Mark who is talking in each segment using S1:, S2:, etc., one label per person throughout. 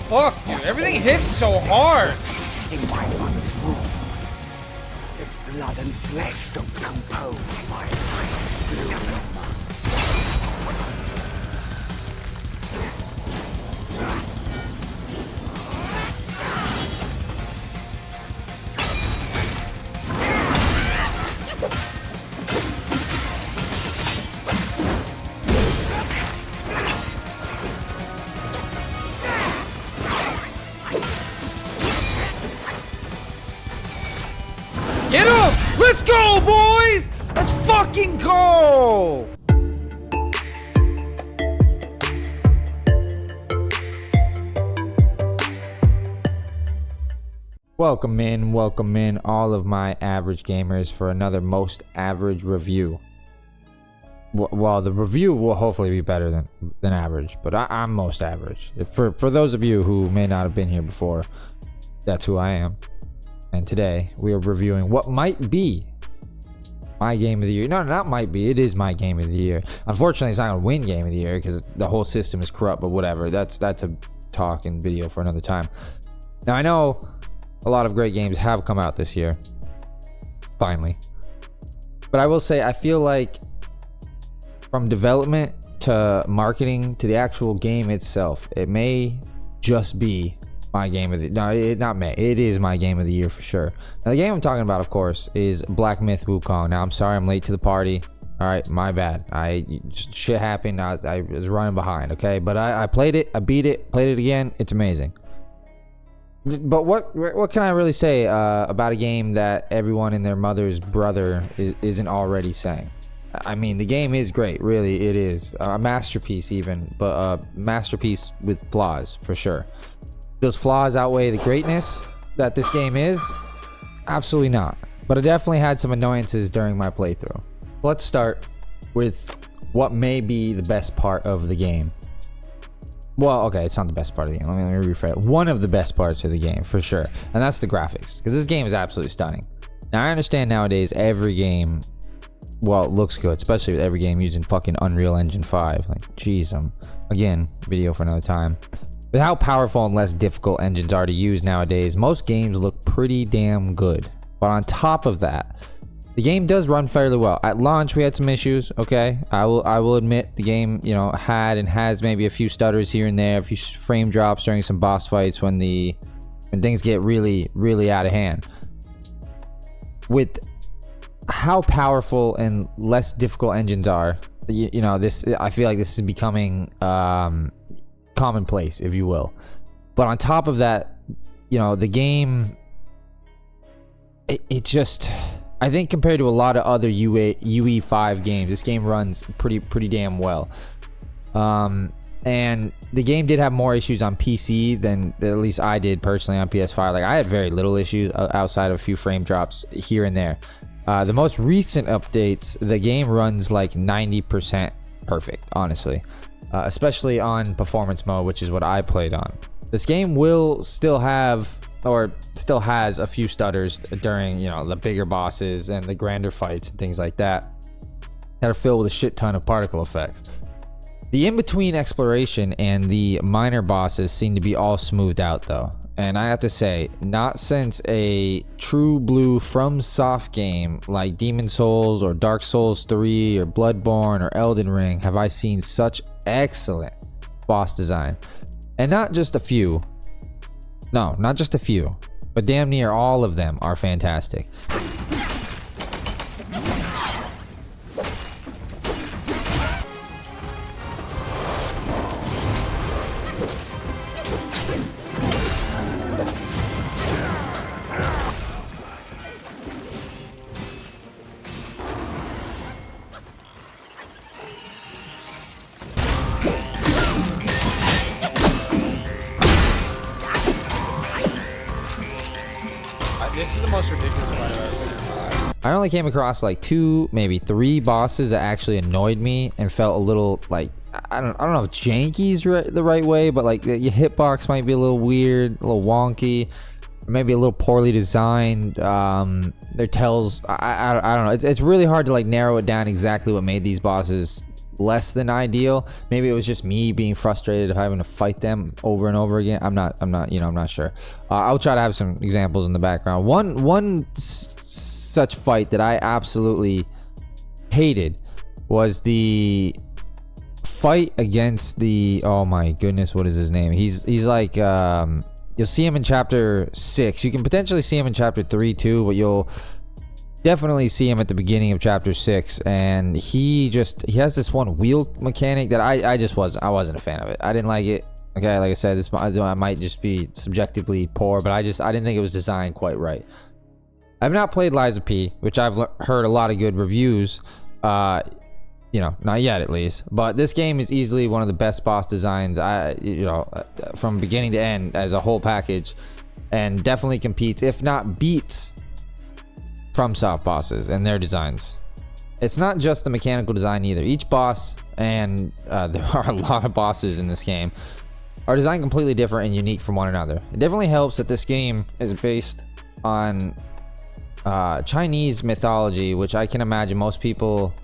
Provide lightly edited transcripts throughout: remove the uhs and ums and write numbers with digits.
S1: fuck, dude? Everything hits so hard.
S2: In my mother's womb, if blood and flesh don't compose my spirit.
S1: Get him! Let's go, boys! Let's fucking go! Welcome in all of my average gamers for another most average review. Well, the review will hopefully be better than average, but I'm most average. For those of you who may not have been here before, that's who I am. And today we are reviewing what might be my game of the year. No, not might be. It is my game of the year. Unfortunately, it's not gonna win game of the year because the whole system is corrupt. But whatever. That's a talk and video for another time. Now I know a lot of great games have come out this year, finally. But I will say I feel like from development to marketing to the actual game itself, it may just be my game of the it is my game of the year for sure. Now the game I'm talking about, of course, is Black Myth Wukong. Now I'm sorry I'm late to the party. All right, my bad. Shit happened. I was running behind. Okay, but I played it. I beat it. Played it again. It's amazing. But what can I really say about a game that everyone and their mother's brother isn't already saying? I mean, the game is great. Really, it is a masterpiece, even, but a masterpiece with flaws for sure. Those flaws outweigh the greatness that this game is? Absolutely not. But I definitely had some annoyances during my playthrough. Let's start with what may be the best part of the game. Well, okay, it's not the best part of the game. Let me rephrase it. One of the best parts of the game, for sure. And that's the graphics. Because this game is absolutely stunning. Now, I understand nowadays every game, well, it looks good. Especially with every game using fucking Unreal Engine 5. Like, jeez, again, video for another time. With how powerful and less difficult engines are to use nowadays, most games look pretty damn good. But on top of that, the game does run fairly well. At launch, we had some issues, okay? I will admit the game, had and has maybe a few stutters here and there, a few frame drops during some boss fights when things get really, really out of hand. With how powerful and less difficult engines are, I feel like this is becoming commonplace, if you will. But on top of that, the game, it just, I think compared to a lot of other UE5 games, this game runs pretty damn well. And the game did have more issues on PC than at least I did personally on PS5. Like, I had very little issues outside of a few frame drops here and there. The most recent updates, the game runs like 90% perfect, honestly. Especially on performance mode, which is what I played on. This game will still have, or still has, a few stutters during, the bigger bosses and the grander fights and things like that are filled with a shit ton of particle effects. The in-between exploration and the minor bosses seem to be all smoothed out though. And I have to say, not since a true blue FromSoft game like Demon Souls or Dark Souls 3 or Bloodborne or Elden Ring have I seen such excellent boss design. And not just a few. No, not just a few, but damn near all of them are fantastic.
S3: This is the most ridiculous fight I've ever been in.
S1: I only came across like 2, maybe 3 bosses that actually annoyed me and felt a little like, I don't know if janky's the right way, but like your hitbox might be a little weird, a little wonky, or maybe a little poorly designed. Their tells, I don't know. It's really hard to like narrow it down exactly what made these bosses less than ideal. Maybe it was just me being frustrated of having to fight them over and over again. I'm not sure. I'll try to have some examples in the background. One such fight that I absolutely hated was the fight against the, oh my goodness, what is his name? He's like, you'll see him in chapter 6. You can potentially see him in chapter 3 too, but you'll definitely see him at the beginning of chapter 6. And he has this one wheel mechanic that I wasn't a fan of it. I didn't like it. Okay, like I said, this might just be subjectively poor, but I didn't think it was designed quite right. I've not played Liza P, which I've heard a lot of good reviews. Not yet at least, but this game is easily one of the best boss designs from beginning to end as a whole package, and definitely competes, if not beats, FromSoft bosses and their designs. It's not just the mechanical design either. Each boss, and there are a lot of bosses in this game, are designed completely different and unique from one another. It definitely helps that this game is based on Chinese mythology, which I can imagine most people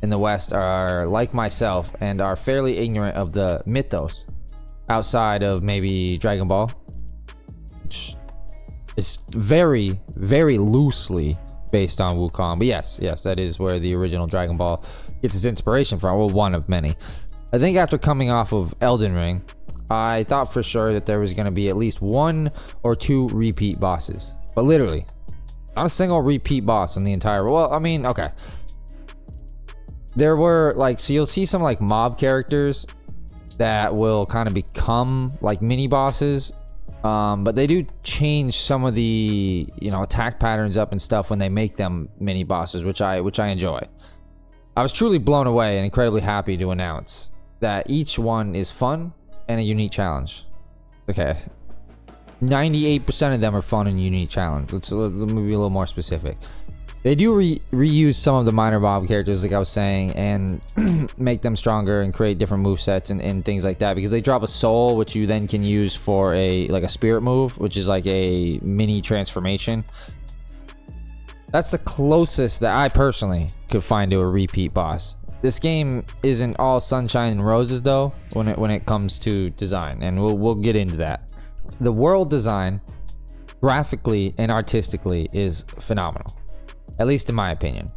S1: in the West are like myself and are fairly ignorant of the mythos outside of maybe Dragon Ball, which is very, very loosely based on Wukong. But yes, that is where the original Dragon Ball gets its inspiration from. Well, one of many. I think after coming off of Elden Ring, I thought for sure that there was going to be at least 1 or 2 repeat bosses, but literally not a single repeat boss in the entire, well, I mean, okay, there were like, so you'll see some like mob characters that will kind of become like mini bosses, but they do change some of the attack patterns up and stuff when they make them mini bosses, which I enjoy. I was truly blown away and incredibly happy to announce that each one is fun and a unique challenge. Okay, 98% of them are fun and unique challenge. Let me be a little more specific. They do reuse some of the minor mob characters, like I was saying, and make them stronger and create different movesets and things like that, because they drop a soul, which you then can use for a spirit move, which is like a mini transformation. That's the closest that I personally could find to a repeat boss. This game isn't all sunshine and roses though when it comes to design, and we'll get into that. The world design, graphically and artistically, is phenomenal, at least in my opinion.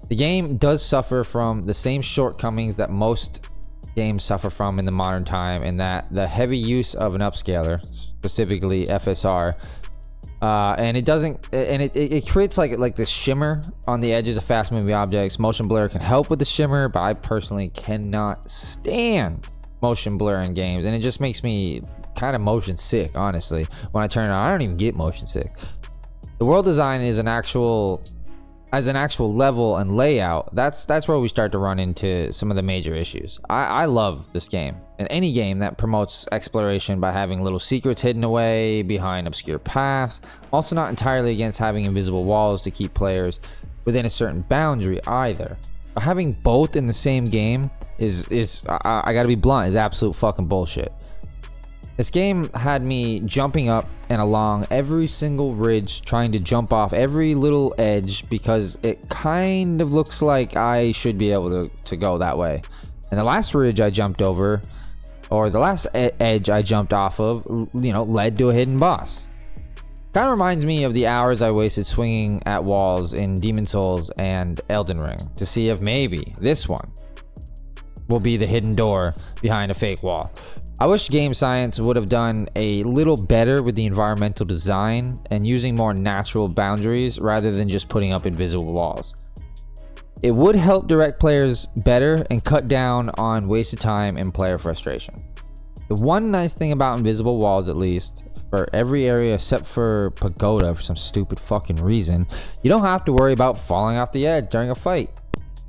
S1: The game does suffer from the same shortcomings that most games suffer from in the modern time, in that the heavy use of an upscaler, specifically FSR, and it doesn't, and it creates like this shimmer on the edges of fast moving objects. Motion blur can help with the shimmer, but I personally cannot stand motion blur in games, and it just makes me kind of motion sick, honestly. When I turn it on, I don't even get motion sick. The world design is an actual level and layout. That's where we start to run into some of the major issues. I love this game, and any game that promotes exploration by having little secrets hidden away behind obscure paths. Also not entirely against having invisible walls to keep players within a certain boundary either. But having both in the same game is I gotta be blunt, is absolute fucking bullshit. This game had me jumping up and along every single ridge, trying to jump off every little edge, because it kind of looks like I should be able to go that way. And the last ridge I jumped over, or the last edge I jumped off of, led to a hidden boss. Kind of reminds me of the hours I wasted swinging at walls in Demon Souls and Elden Ring to see if maybe this one will be the hidden door behind a fake wall. I wish Game Science would have done a little better with the environmental design and using more natural boundaries rather than just putting up invisible walls. It would help direct players better and cut down on wasted time and player frustration. The one nice thing about invisible walls, at least for every area except for Pagoda for some stupid fucking reason, you don't have to worry about falling off the edge during a fight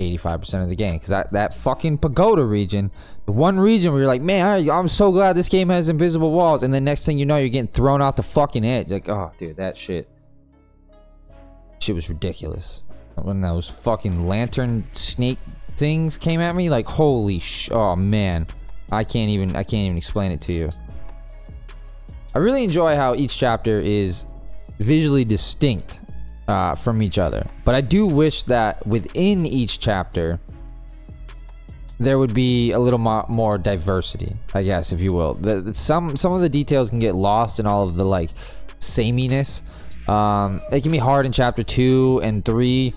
S1: 85% of the game, because that fucking Pagoda region, the one region where you're like, man, I'm so glad this game has invisible walls, and the next thing you know, you're getting thrown off the fucking edge. Like, oh dude, that shit was ridiculous. When those fucking lantern snake things came at me, like, holy oh man, I can't even explain it to you. I really enjoy how each chapter is visually distinct from each other, but I do wish that within each chapter there would be a little more diversity, I guess, if you will. Some of the details can get lost in all of the like sameness. It can be hard in chapter 2 and 3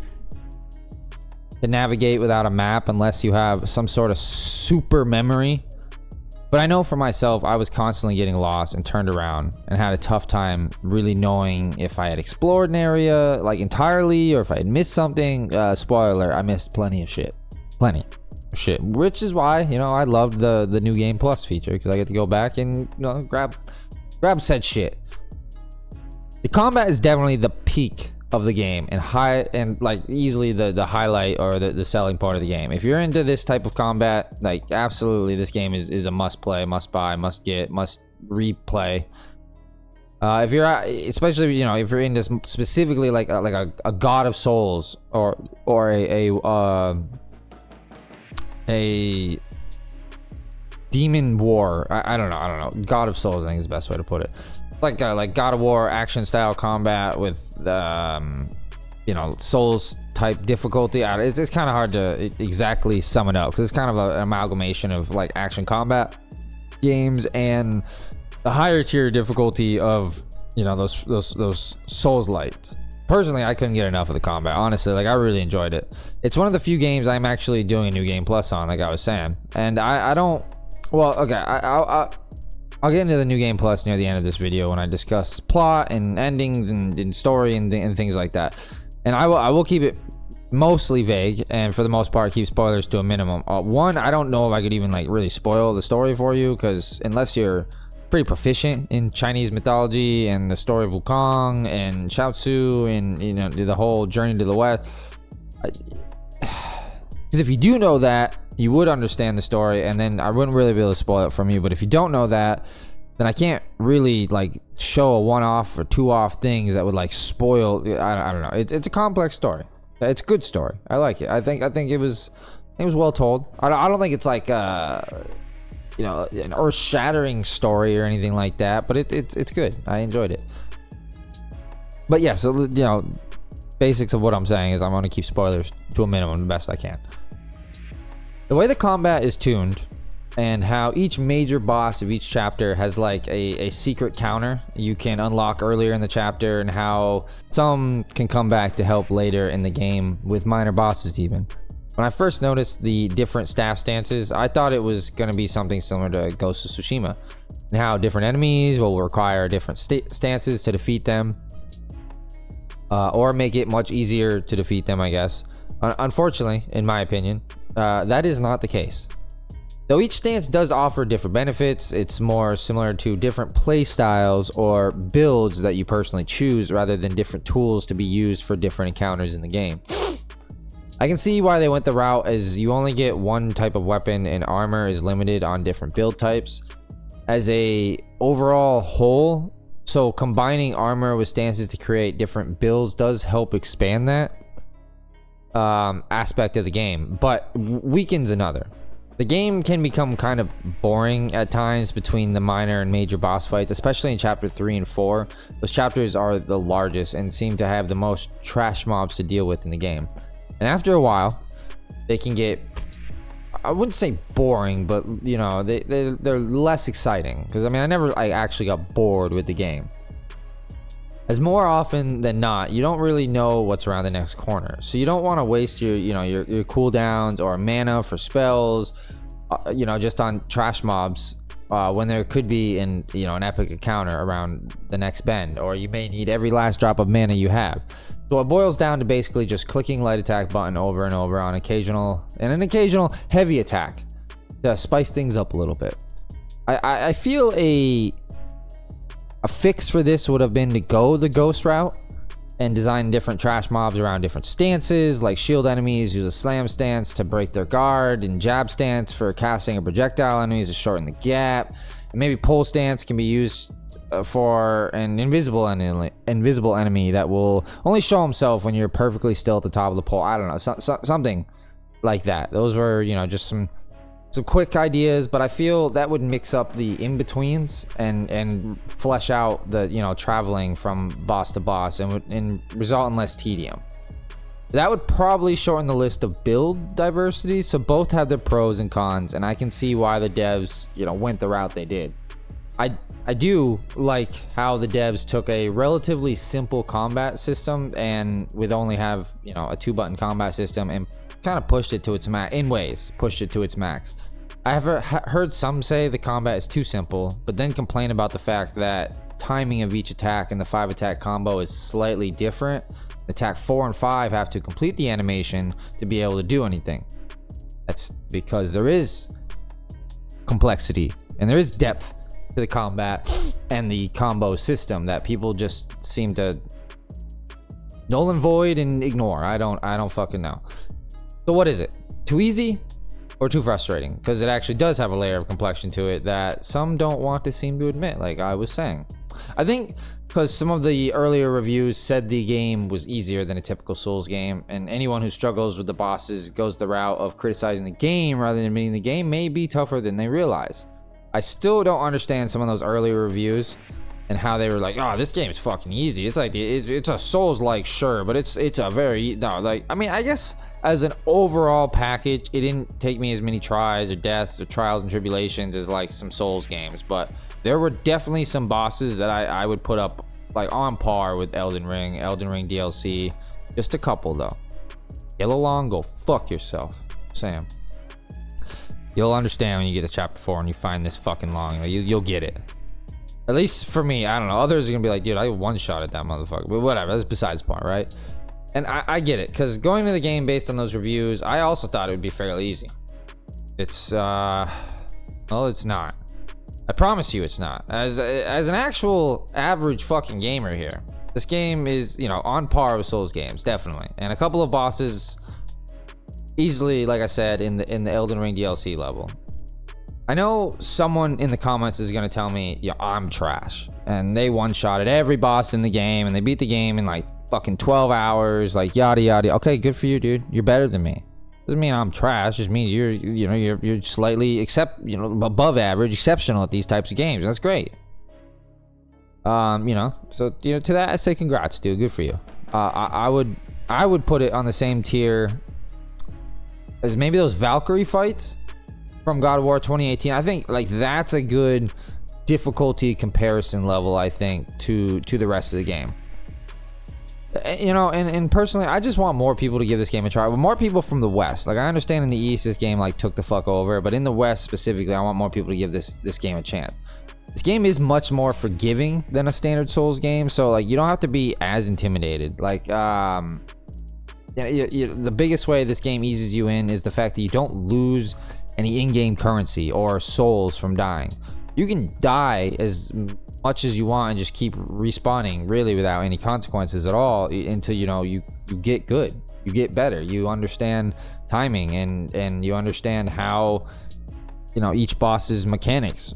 S1: to navigate without a map unless you have some sort of super memory. But I know for myself, I was constantly getting lost and turned around and had a tough time really knowing if I had explored an area like entirely or if I had missed something. Spoiler, I missed plenty of shit. Plenty of shit. Which is why, you know, I loved the New Game Plus feature, because I get to go back and, you know, grab said shit. The combat is definitely the peak of the game and like easily the highlight or the selling part of the game. If you're into this type of combat, like absolutely this game is a must play, must buy, must get, must replay. If you're especially, you know, if you're into specifically like a God of Souls or a Demon War, I don't know, God of Souls I think is the best way to put it. Like God of War action style combat with you know, Souls type difficulty. It's kind of hard to exactly sum it up because it's kind of an amalgamation of like action combat games and the higher tier difficulty of, you know, those Souls lights. Personally, I couldn't get enough of the combat, honestly. Like, I really enjoyed it. It's one of the few games I'm actually doing a New Game Plus on, like I was saying. And I don't, well, okay, I'll get into the New Game Plus near the end of this video when I discuss plot and endings and story and things like that. And I will keep it mostly vague, and for the most part keep spoilers to a minimum. One, I don't know if I could even like really spoil the story for you, because unless you're pretty proficient in Chinese mythology and the story of Wukong and Shao Tzu and, you know, the whole journey to the west, because if you do know that, you would understand the story, and then I wouldn't really be able to spoil it from you. But if you don't know that, then I can't really like show a one-off or two-off things that would like spoil. I don't know. It's a complex story. It's a good story. I like it. I think it was well told. I don't think it's like you know, an earth-shattering story or anything like that, but it's good. I enjoyed it. But yeah, so, you know, basics of what I'm saying is I'm going to keep spoilers to a minimum the best I can. The way the combat is tuned and how each major boss of each chapter has like a secret counter you can unlock earlier in the chapter, and how some can come back to help later in the game with minor bosses even. When I first noticed the different staff stances, I thought it was going to be something similar to Ghost of Tsushima, and how different enemies will require different stances to defeat them, or make it much easier to defeat them, I guess. Unfortunately, in my opinion, that is not the case. Though each stance does offer different benefits, it's more similar to different play styles or builds that you personally choose, rather than different tools to be used for different encounters in the game. I can see why they went the route, as you only get one type of weapon and armor is limited on different build types as a overall whole. So combining armor with stances to create different builds does help expand that aspect of the game, but weakens another. The game can become kind of boring at times between the minor and major boss fights, especially in chapter 3 and 4. Those chapters are the largest and seem to have the most trash mobs to deal with in the game. And after a while, they can get, I wouldn't say boring, but, you know, they're less exciting. Because, I mean, I never actually got bored with the game. As more often than not, you don't really know what's around the next corner. So you don't want to waste your cooldowns or mana for spells, you know, just on trash mobs, when there could be an epic encounter around the next bend, or you may need every last drop of mana you have. So it boils down to basically just clicking light attack button over and over on an occasional heavy attack to spice things up a little bit. I feel a fix for this would have been to go the ghost route and design different trash mobs around different stances, like shield enemies use a slam stance to break their guard, and jab stance for casting a projectile enemies to shorten the gap, and maybe pole stance can be used for an invisible enemy that will only show himself when you're perfectly still at the top of the pole. I don't know, something like that. Those were, you know, just some quick ideas, but I feel that would mix up the in-betweens and flesh out the, you know, traveling from boss to boss, and result in less tedium. That would probably shorten the list of build diversity. So both have their pros and cons, and I can see why the devs, you know, went the route they did. I do like how the devs took a relatively simple combat system and with only have, you know, a 2-button combat system and kind of pushed it to its max in ways, pushed it to its max. I have heard some say the combat is too simple, but then complain about the fact that timing of each attack and the 5-attack combo is slightly different. Attack 4 and 5 have to complete the animation to be able to do anything. That's because there is complexity and there is depth to the combat and the combo system that people just seem to null and void and ignore. I don't fucking know. So what is it? Too easy or too frustrating? Because it actually does have a layer of complexion to it that some don't want to seem to admit, like I was saying. I think because some of the earlier reviews said the game was easier than a typical Souls game, and anyone who struggles with the bosses goes the route of criticizing the game rather than admitting the game may be tougher than they realized. I still don't understand some of those earlier reviews and how they were like, oh, this game's fucking easy. It's like it's a Souls-like, sure, but it's a very no, like, I mean, I guess as an overall package, it didn't take me as many tries or deaths or trials and tribulations as like some Souls games, but there were definitely some bosses that I would put up like on par with Elden Ring DLC. Just a couple though. Get along, go fuck yourself, Sam. You'll understand when you get to chapter 4 and you find this fucking long. You'll get it. At least for me, I don't know. Others are gonna be like, dude, I one-shot at that motherfucker. But whatever, that's besides the point, right? And I get it, because going to the game based on those reviews, I also thought it would be fairly easy. It's well, it's not. I promise you it's not. As an actual average fucking gamer here, this game is, you know, on par with Souls games, definitely. And a couple of bosses easily, like I said, in the Elden Ring DLC level. I know someone in the comments is gonna tell me, yeah, I'm trash, and they one-shotted every boss in the game, and they beat the game in like fucking 12 hours, like yada yada. Okay, good for you, dude. You're better than me. Doesn't mean I'm trash. Just means you're slightly above average, exceptional at these types of games. That's great. So to that I say congrats, dude. Good for you. I would put it on the same tier as maybe those Valkyrie fights from God of War 2018. I think like that's a good difficulty comparison level, I think, to the rest of the game. And personally, I just want more people to give this game a try. But more people from the West. Like, I understand in the East this game like took the fuck over, but in the West specifically, I want more people to give this game a chance. This game is much more forgiving than a standard Souls game, so like you don't have to be as intimidated. Like the biggest way this game eases you in is the fact that you don't lose any in-game currency or souls from dying. You can die as much as you want and just keep respawning really without any consequences at all until you get good, you get better, you understand timing and you understand how each boss's mechanics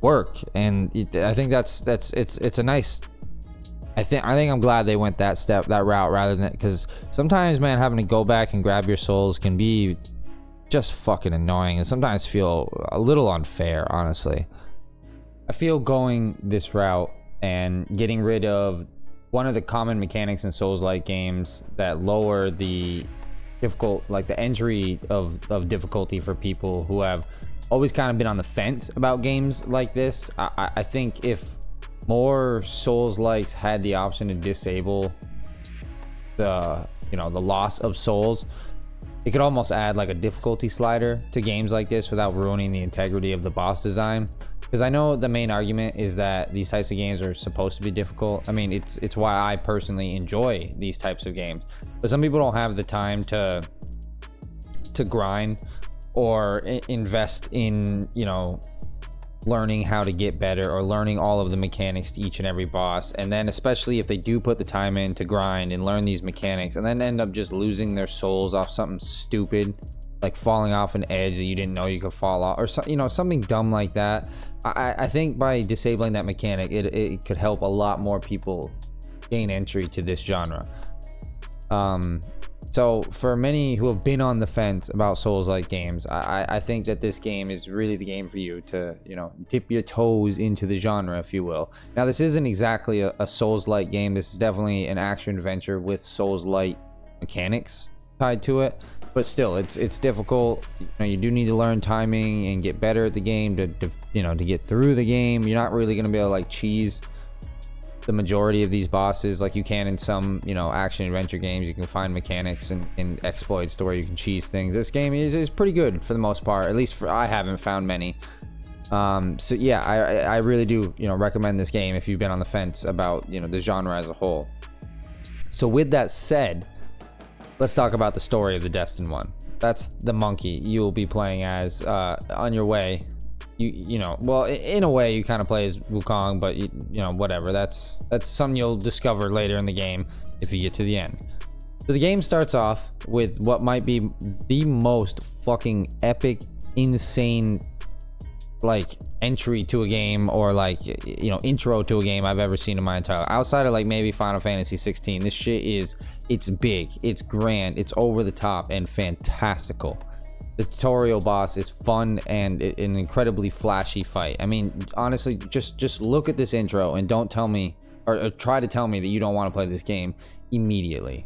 S1: work. And I think it's a nice, I think I'm glad they went that route rather than, because sometimes, man, having to go back and grab your souls can be just fucking annoying and sometimes feel a little unfair, honestly. I feel going this route and getting rid of one of the common mechanics in Souls-like games that lower the the entry of difficulty for people who have always kind of been on the fence about games like this. I think if more Souls-likes had the option to disable the the loss of souls, it could almost add like a difficulty slider to games like this without ruining the integrity of the boss design. Because I know the main argument is that these types of games are supposed to be difficult. I mean, it's why I personally enjoy these types of games. But some people don't have the time to grind or invest in, learning how to get better or learning all of the mechanics to each and every boss. And then especially if they do put the time in to grind and learn these mechanics and then end up just losing their souls off something stupid, like falling off an edge that you didn't know you could fall off, or something dumb like that. I think by disabling that mechanic, it could help a lot more people gain entry to this genre. So for many who have been on the fence about Souls-like games, I think that this game is really the game for you to dip your toes into the genre, if you will. Now, this isn't exactly a Souls-like game. This is definitely an action adventure with Souls-like mechanics tied to it, but still it's difficult. You do need to learn timing and get better at the game to get through the game. You're not really going to be able to like cheese the majority of these bosses like you can in some action adventure games. You can find mechanics and exploits to where you can cheese things. This game is pretty good for the most part, at least I haven't found many. So yeah, I really do recommend this game if you've been on the fence about the genre as a whole. So with that said, let's talk about the story of the Destined One. That's the monkey you will be playing as on your way. Well, in a way you kind of play as Wukong, but whatever, that's something you'll discover later in the game if you get to the end. So the game starts off with what might be the most fucking epic, insane like entry to a game, or like intro to a game I've ever seen in my entire life. Outside of like maybe Final Fantasy 16, this shit it's big, it's grand, it's over the top and fantastical. The tutorial boss is fun and an incredibly flashy fight. I mean, honestly, just look at this intro and don't tell me or try to tell me that you don't want to play this game immediately.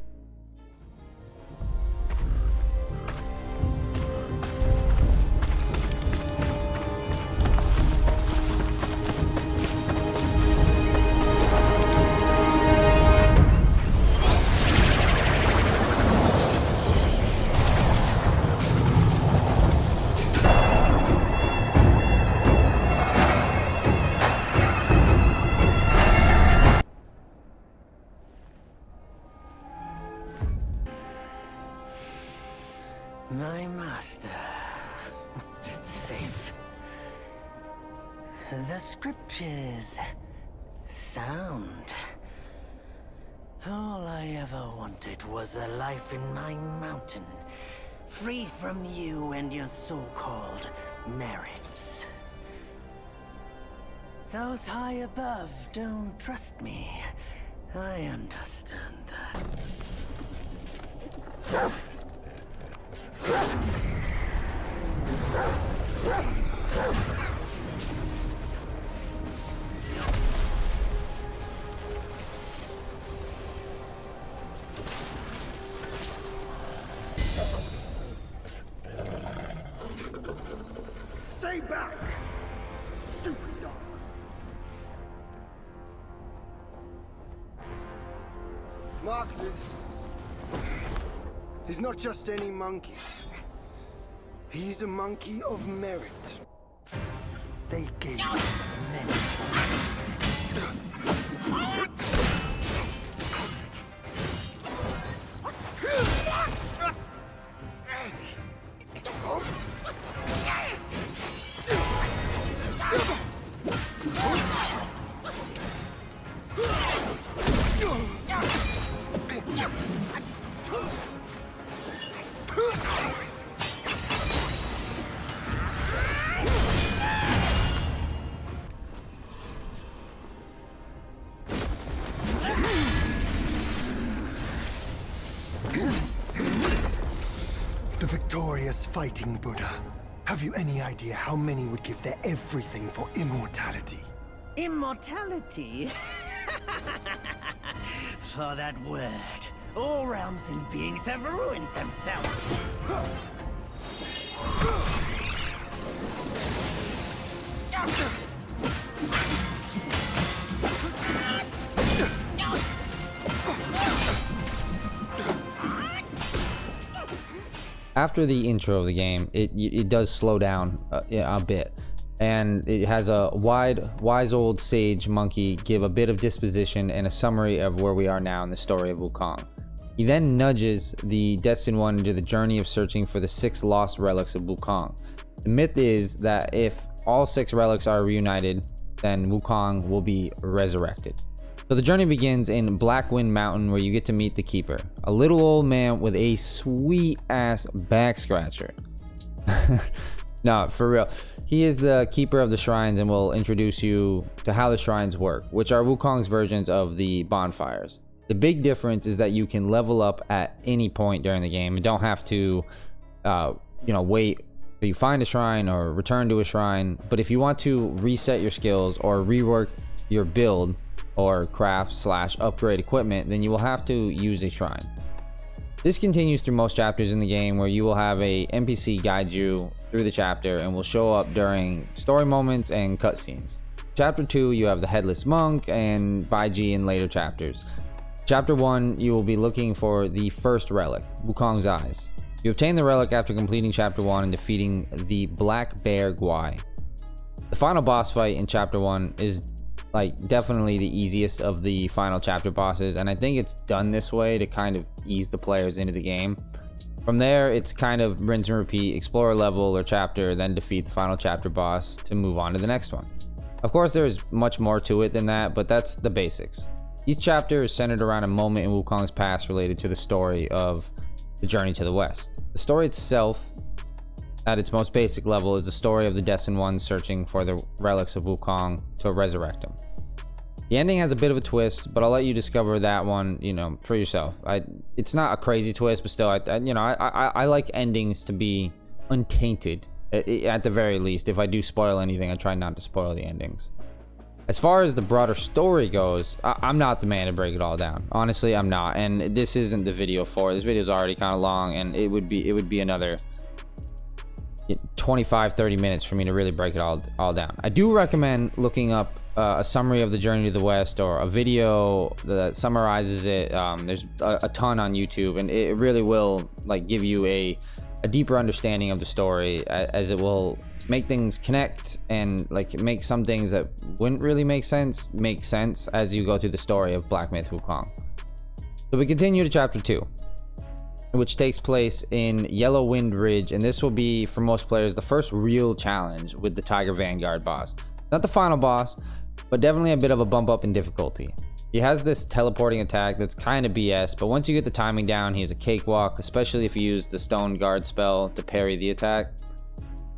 S2: My master. Safe. The scriptures. Sound. All I ever wanted was a life in my mountain, free from you and your so-called merits. Those high above don't trust me. I understand that. Stay back, stupid dog. Mark this. He's not just any monkey. He's a monkey of merit. They gave him many The victorious fighting Buddha. Have you any idea how many would give their everything for immortality?
S4: Immortality? For that word, all realms and beings have ruined themselves.
S1: After the intro of the game, it does slow down a bit, and it has a wise old sage monkey give a bit of disposition and a summary of where we are now in the story of Wukong. He then nudges the Destined One into the journey of searching for the 6 lost relics of Wukong. The myth is that if all 6 relics are reunited, then Wukong will be resurrected. So the journey begins in Blackwind Mountain, where you get to meet the Keeper, a little old man with a sweet ass back scratcher. No, for real. He is the keeper of the shrines and will introduce you to how the shrines work, which are Wukong's versions of the bonfires. The big difference is that you can level up at any point during the game and don't have to, wait till you find a shrine or return to a shrine. But if you want to reset your skills or rework your build or craft / upgrade equipment, then you will have to use a shrine.
S5: This continues through most chapters in the game, where you will have a NPC guide you through the chapter and will show up during story moments and cutscenes. Chapter 2, you have the Headless Monk and Baiji in later chapters. Chapter 1, you will be looking for the first relic, Wukong's Eyes. You obtain the relic after completing Chapter 1 and defeating the Black Bear Guai. The final boss fight in Chapter 1 is like definitely the easiest of the final chapter bosses, and I think it's done this way to kind of ease the players into the game. From there, it's kind of rinse and repeat, explore a level or chapter, then defeat the final chapter boss to move on to the next one. Of course, there's much more to it than that, but that's the basics. Each chapter is centered around a moment in Wukong's past related to the story of the journey to the west. The story itself, at its most basic level, is the story of the Destined Ones searching for the relics of Wukong to resurrect him. The ending has a bit of a twist, but I'll let you discover that one, for yourself. It's not a crazy twist, but still, I like endings to be untainted, at the very least. If I do spoil anything, I try not to spoil the endings. As far as the broader story goes, I'm not the man to break it all down. Honestly, I'm not, and this isn't the video for it. This video is already kind of long, and it would be another 25-30 minutes for me to really break it all down. I do recommend looking up a summary of the Journey to the West, or a video that summarizes it. There's a ton on YouTube, and it really will give you a deeper understanding of the story, as it will make things connect and make some things that wouldn't really make sense as you go through the story of Black Myth Wukong. So we continue to chapter 2, which takes place in Yellow Wind Ridge, and this will be, for most players, the first real challenge with the Tiger Vanguard boss. Not the final boss, but definitely a bit of a bump up in difficulty. He has this teleporting attack that's kind of BS, but once you get the timing down, he is a cakewalk, especially if you use the Stone Guard spell to parry the attack.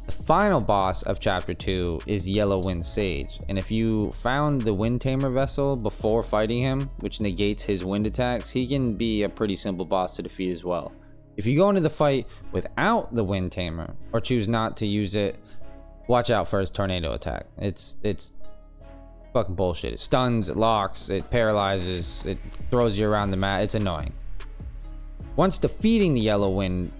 S5: The final boss of chapter 2 is Yellow Wind Sage, and if you found the Wind Tamer vessel before fighting him, which negates his wind attacks, he can be a pretty simple boss to defeat as well. If you go into the fight without the Wind Tamer, or choose not to use it, watch out for his tornado attack. It's fucking bullshit. It stuns, it locks, it paralyzes, it throws you around the mat. It's annoying. Once defeating the Yellow Wind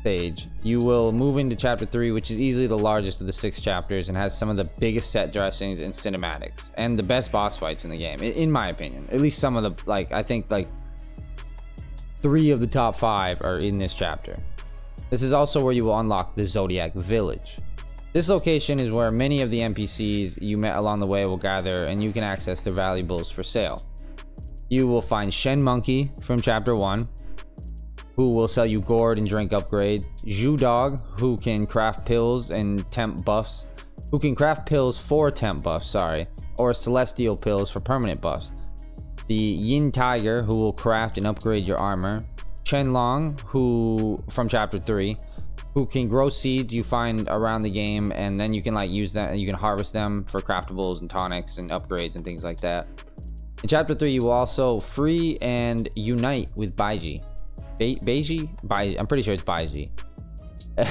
S5: Sage, you will move into chapter 3, which is easily the largest of the 6 chapters and has some of the biggest set dressings and cinematics and the best boss fights in the game, in my opinion. At least some of the, I think 3 of the top 5 are in this chapter. This is also where you will unlock the Zodiac Village. This location is where many of the NPCs you met along the way will gather, and you can access their valuables for sale. You will find Shen Monkey from chapter 1, who will sell you gourd and drink upgrade. Zhu Dog, who can craft pills and temp buffs, for temp buffs, or celestial pills for permanent buffs. The Yin Tiger, who will craft and upgrade your armor. Chen Long, who from chapter 3, who can grow seeds you find around the game, and then you can use that, and you can harvest them for craftables and tonics and upgrades and things like that. In chapter 3, you will also free and unite with Baiji. I'm pretty sure it's Baiji. So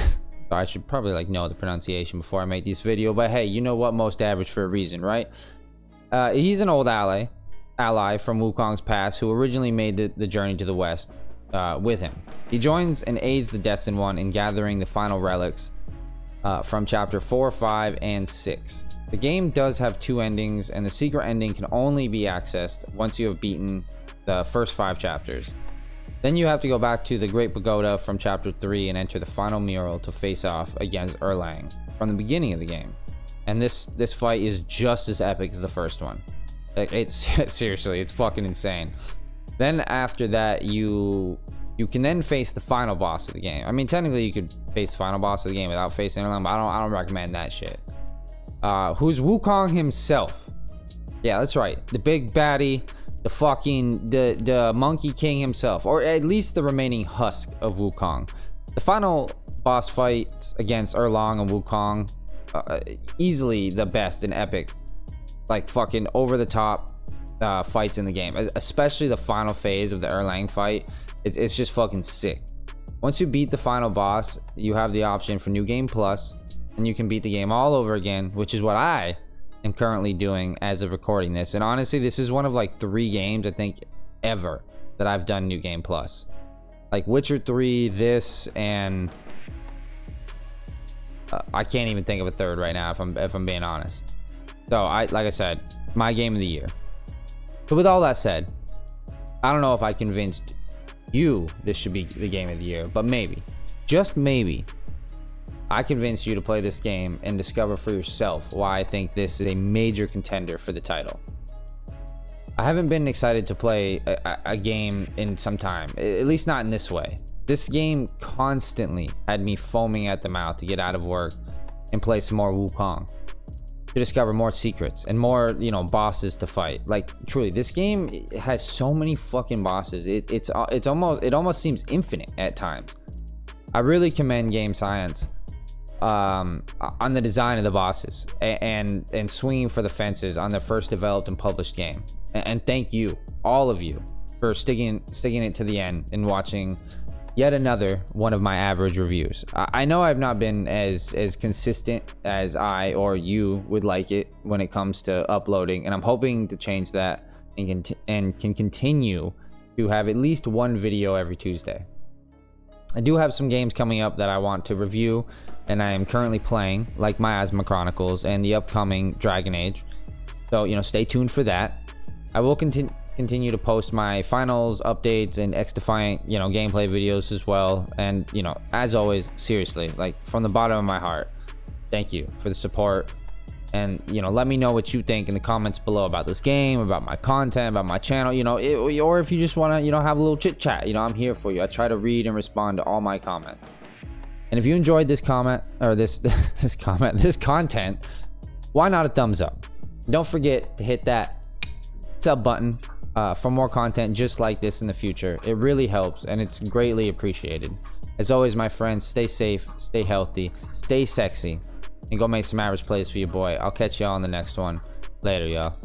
S5: I should probably know the pronunciation before I make this video, but hey, you know what? Most average for a reason, right? He's an old ally from Wukong's past, who originally made the journey to the west with him. He joins and aids the Destined One in gathering the final relics from chapter 4, 5, and 6. The game does have 2 endings, and the secret ending can only be accessed once you have beaten the first 5 chapters. Then you have to go back to the Great Pagoda from chapter 3 and enter the final mural to face off against Erlang from the beginning of the game. And this fight is just as epic as the first one. It's seriously, it's fucking insane. Then after that, you can then face the final boss of the game. I mean, technically you could face the final boss of the game without facing Erlang, but I don't recommend that shit. Who's Wukong himself? Yeah, that's right. The big baddie, the fucking the Monkey King himself, or at least the remaining husk of Wukong. The final boss fight against Erlang and Wukong, easily the best and epic, fucking over the top fights in the game, especially the final phase of the Erlang fight. It's just fucking sick. Once you beat the final boss, you have the option for New Game Plus, and you can beat the game all over again, which is what I am currently doing as of recording this. And honestly, this is one of 3 games I think ever that I've done New Game Plus. Like Witcher 3, this, and I can't even think of a third right now if I'm being honest. So like I said, my game of the year. So with all that said, I don't know if I convinced you this should be the game of the year, but maybe, just maybe, I convinced you to play this game and discover for yourself why I think this is a major contender for the title. I haven't been excited to play a game in some time, at least not in this way. This game constantly had me foaming at the mouth to get out of work and play some more Wukong, to discover more secrets and more, you know, bosses to fight. Like truly, this game has so many fucking bosses. It almost seems infinite at times. I really commend Game Science on the design of the bosses and swinging for the fences on their first developed and published game. And thank you, all of you, for sticking it to the end and watching yet another one of my average reviews. I know I've not been as consistent as I or you would like it when it comes to uploading, and I'm hoping to change that and can continue to have at least one video every Tuesday. I do have some games coming up that I want to review and I am currently playing, like Miasma Chronicles and the upcoming Dragon Age. So, you know, stay tuned for that. I will continue to post my finals, updates, and X-Defiant, you know, gameplay videos as well. And, you know, as always, seriously, like from the bottom of my heart, thank you for the support. And, you know, let me know what you think in the comments below about this game, about my content, about my channel, you know, or if you just want to, you know, have a little chit chat, you know, I'm here for you. I try to read and respond to all my comments. And if you enjoyed this comment or this content, why not a thumbs up? Don't forget to hit that sub button for more content just like this in the future. It really helps and it's greatly appreciated. As always, my friends, stay safe, stay healthy, stay sexy, and go make some average plays for your boy. I'll catch y'all on the next one. Later, y'all.